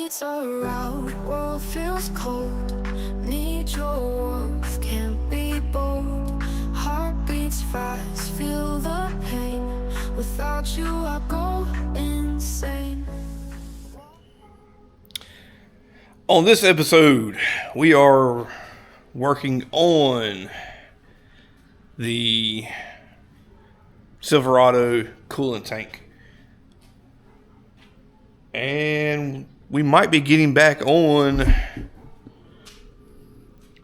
Lights are out, world feels cold. Need your warmth, can't be bold. Heart beats fast, feel the pain. Without you I go insane. On this episode, we are working on the Silverado coolant tank. And we might be getting back on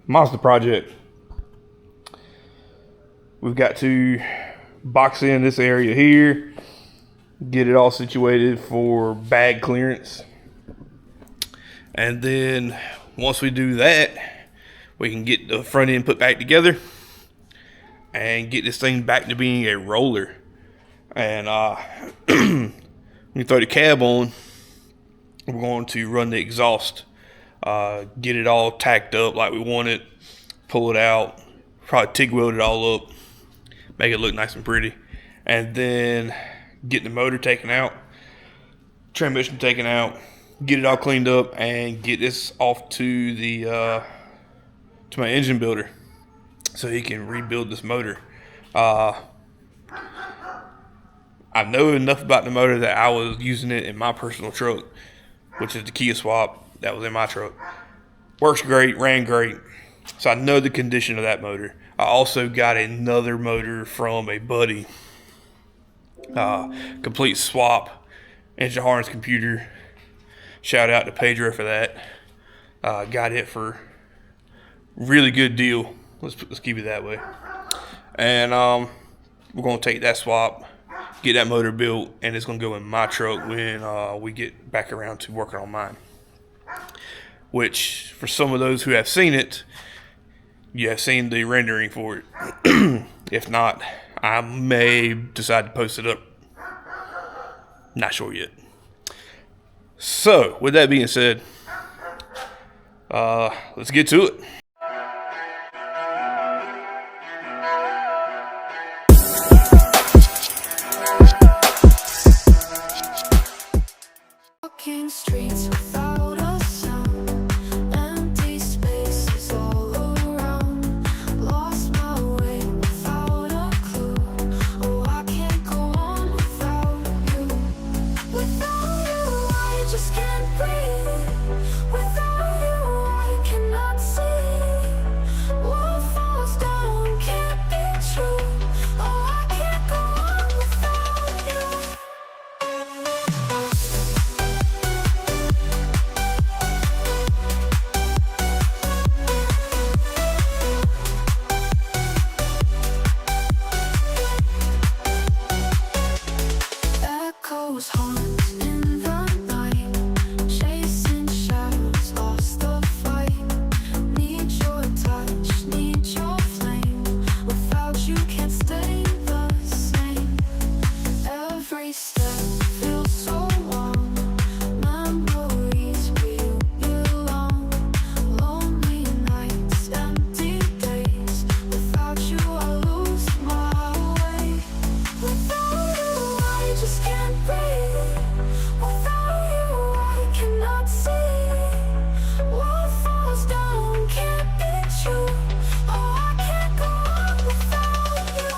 Mazda project. We've got to box in this area here, get it all situated for bag clearance. And then once we do that, we can get the front end put back together and get this thing back to being a roller. And when you throw the cab on, we're going to run the exhaust, get it all tacked up like we want it, pull it out, probably TIG weld it all up, make it look nice and pretty, and then get the motor taken out, transmission taken out, get it all cleaned up, and get this off to the to my engine builder so he can rebuild this motor. I know enough about the motor that I was using it in my personal truck, which is the Kia swap that was in my truck. Works great, ran great. So I know the condition of that motor. I also got another motor from a buddy. Complete swap, engine harness, computer. Shout out to Pedro for that. Got it for really good deal. Let's keep it that way. And we're going to take that swap, get that motor built, and it's going to go in my truck when we get back around to working on mine. Which, for some of those who have seen it, you have seen the rendering for it. If not, I may decide to post it up. Not sure yet. So, with that being said, let's get to it. Walking streets without a sound, empty spaces all around. Lost my way without a clue. Oh, I can't go on without you. Without you, I just can't breathe. Without you, I cannot see. What falls down can't be true. Oh, I can't go on without you. Echoes haunt in the night, chasing shadows, lost the fight. Need your touch, need your flame. Without you, can't stay the same. Every step feels so warm. Memories where you belong. Lonely nights, empty days. Without you, I lose my way. Without you, I just can't breathe. Without you, I cannot see. What falls down can't be true. Oh, I can't go on without you.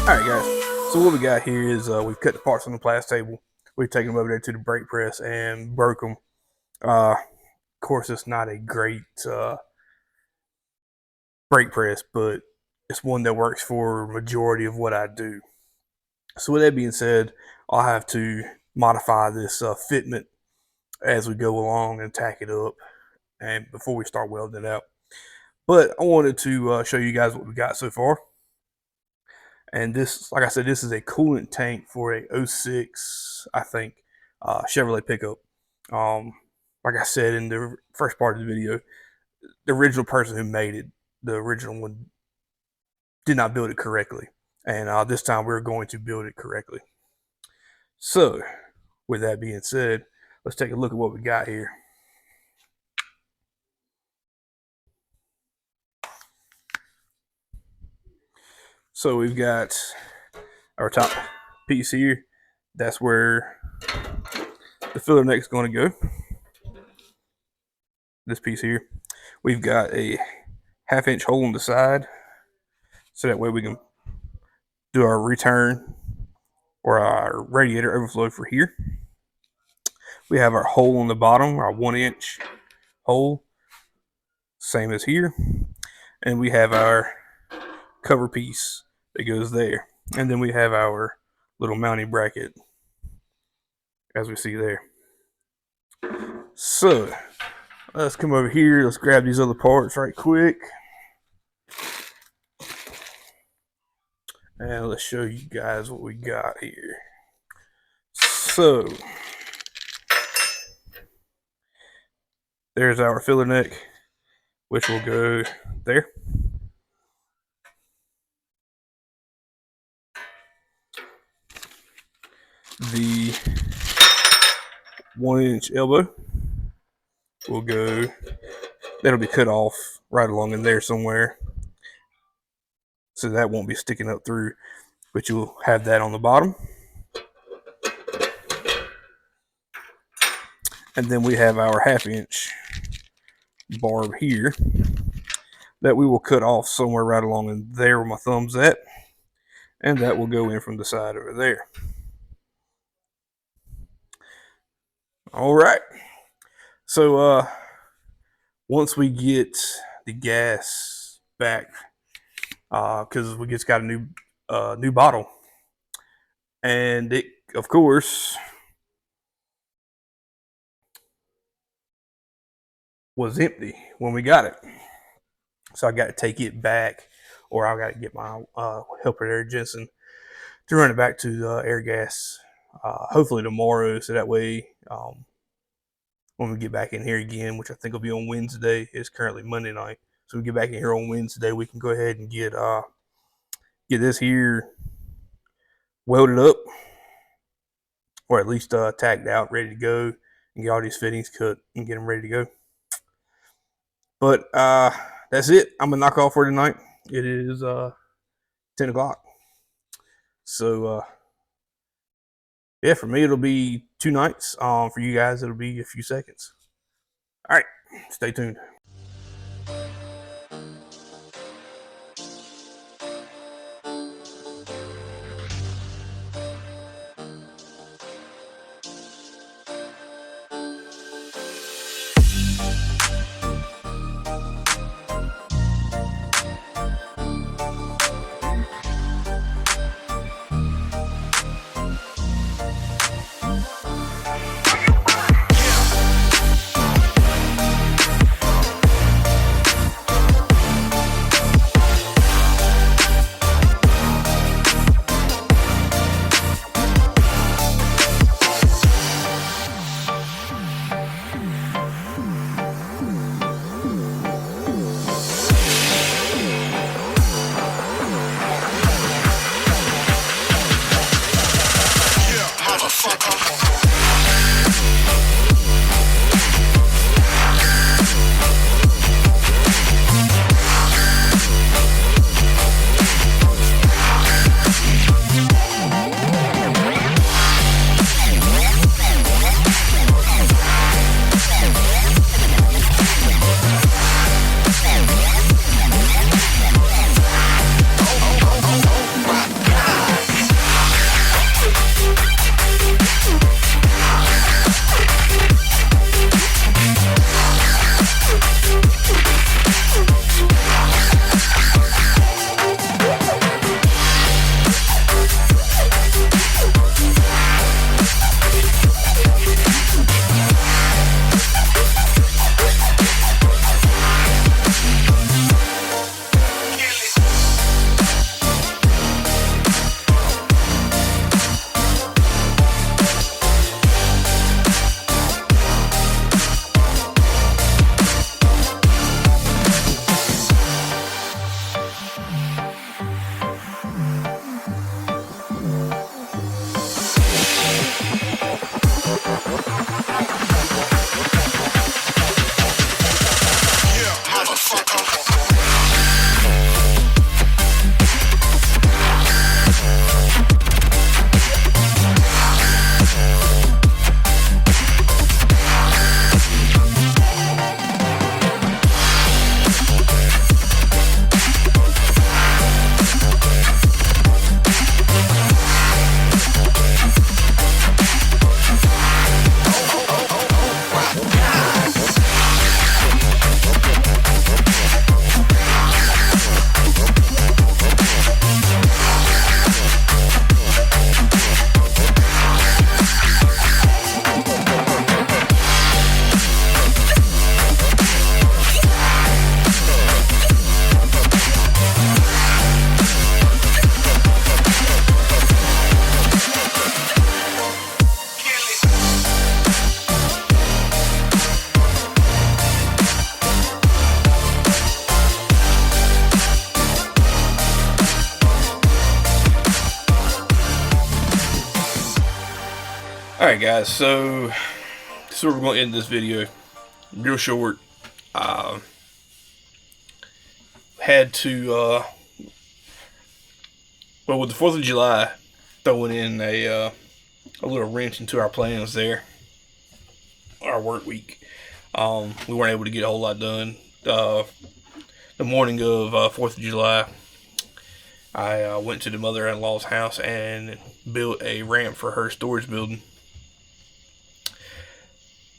Alright guys, so what we got here is we've cut the parts on the plastic table. We've taken them over there to the brake press and broke them. Of course, it's not a great brake press, but it's one that works for majority of what I do. So with that being said, I'll have to modify this fitment as we go along and tack it up and before we start welding it out. But I wanted to show you guys what we got so far. And this, like I said, this is a coolant tank for a 06, I think, Chevrolet pickup. like I said in the first part of the video, the original person who made it, the original one, did not build it correctly. And this time we're going to build it correctly. So, with that being said, let's take a look at what we got here. So we've got our top piece here. That's where the filler neck is going to go. This piece here. We've got a 1/2 inch hole on the side, so that way we can do our return or our radiator overflow for here. We have our hole on the bottom, our 1 inch hole, same as here. And we have our cover piece that goes there. And then we have our little mounting bracket, as we see there. So, let's come over here. Let's grab these other parts right quick. And let's show you guys what we got here. So, there's our filler neck, which will go there. The 1 inch elbow will go, that'll be cut off right along in there somewhere, so that won't be sticking up through, but you'll have that on the bottom. And then we have our 1/2 inch barb here that we will cut off somewhere right along in there where my thumb's at, and that will go in from the side over there. All right, so once we get the gas back, because we just got a new bottle, and it, of course, was empty when we got it. So I got to take it back, or I got to get my helper there, Jensen, to run it back to the air gas, hopefully tomorrow, so that way when we get back in here again, which I think will be on Wednesday, it's currently Monday night, so we get back in here on Wednesday, we can go ahead and get this here welded up, or at least tacked out, ready to go, and get all these fittings cut and get them ready to go. But that's it. I'm gonna knock off for tonight. It is 10 o'clock. So yeah, for me it'll be 2 nights. For you guys it'll be a few seconds. All right, stay tuned. Alright guys, so this is where we're going to end this video. Real short. Had to, well, with the 4th of July, throwing in a little wrench into our plans there. Our work week. We weren't able to get a whole lot done. The morning of 4th of July, I went to the mother-in-law's house and built a ramp for her storage building.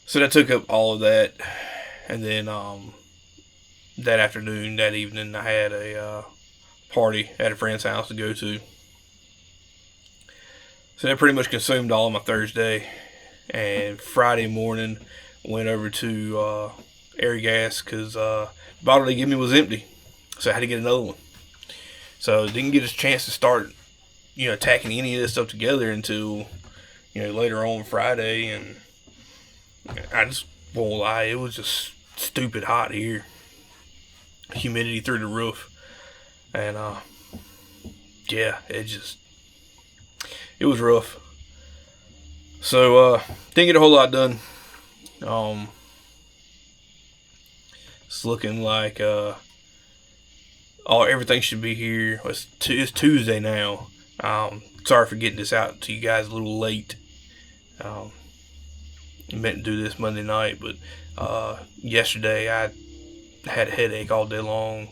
So that took up all of that. And then that afternoon, that evening, I had a party at a friend's house to go to. So that pretty much consumed all of my Thursday. And Friday morning, went over to Air Gas because the bottle they gave me was empty. So I had to get another one. So didn't get a chance to start, attacking any of this stuff together until, later on Friday. And I just won't lie, it was just stupid hot here. Humidity through the roof. And yeah, it was rough. So didn't get a whole lot done. It's looking like everything should be here. It's Tuesday now. Sorry for getting this out to you guys a little late. I meant to do this Monday night, but yesterday I had a headache all day long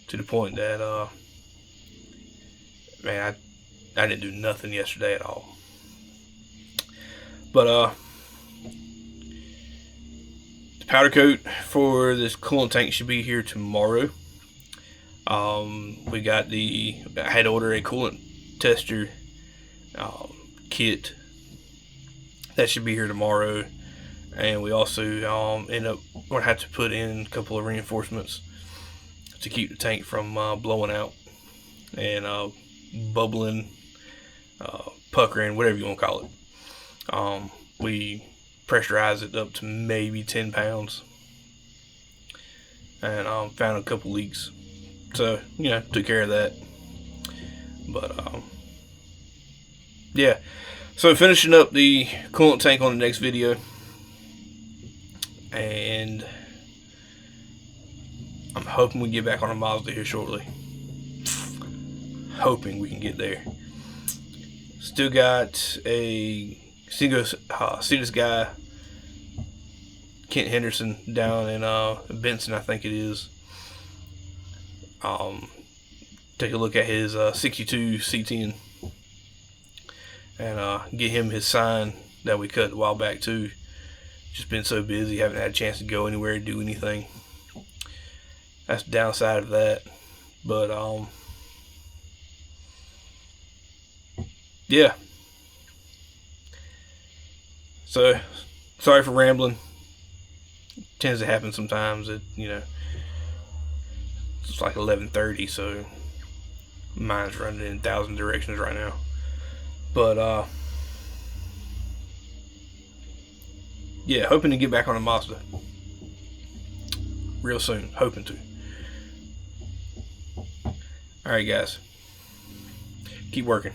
to the point that man, I didn't do nothing yesterday at all. But the powder coat for this coolant tank should be here tomorrow. We got I had to order a coolant tester kit that should be here tomorrow. And we also end up going to have to put in a couple of reinforcements to keep the tank from blowing out and bubbling, puckering, whatever you want to call it. We pressurized it up to maybe 10 pounds and found a couple leaks. So, took care of that. But, yeah. So, finishing up the coolant tank on the next video. And I'm hoping we get back on a Mazda here shortly. Hoping we can get there. Still got a see this guy Kent Henderson down in Benson, I think it is. Take a look at his 62 C10 and get him his sign that we cut a while back too. Just been so busy, haven't had a chance to go anywhere and do anything. That's the downside of that. But yeah. So sorry for rambling. Tends to happen sometimes. It's like 11:30, so mine's running in 1,000 directions right now. But yeah, hoping to get back on a Mazda real soon. Hoping to. Alright guys, keep working.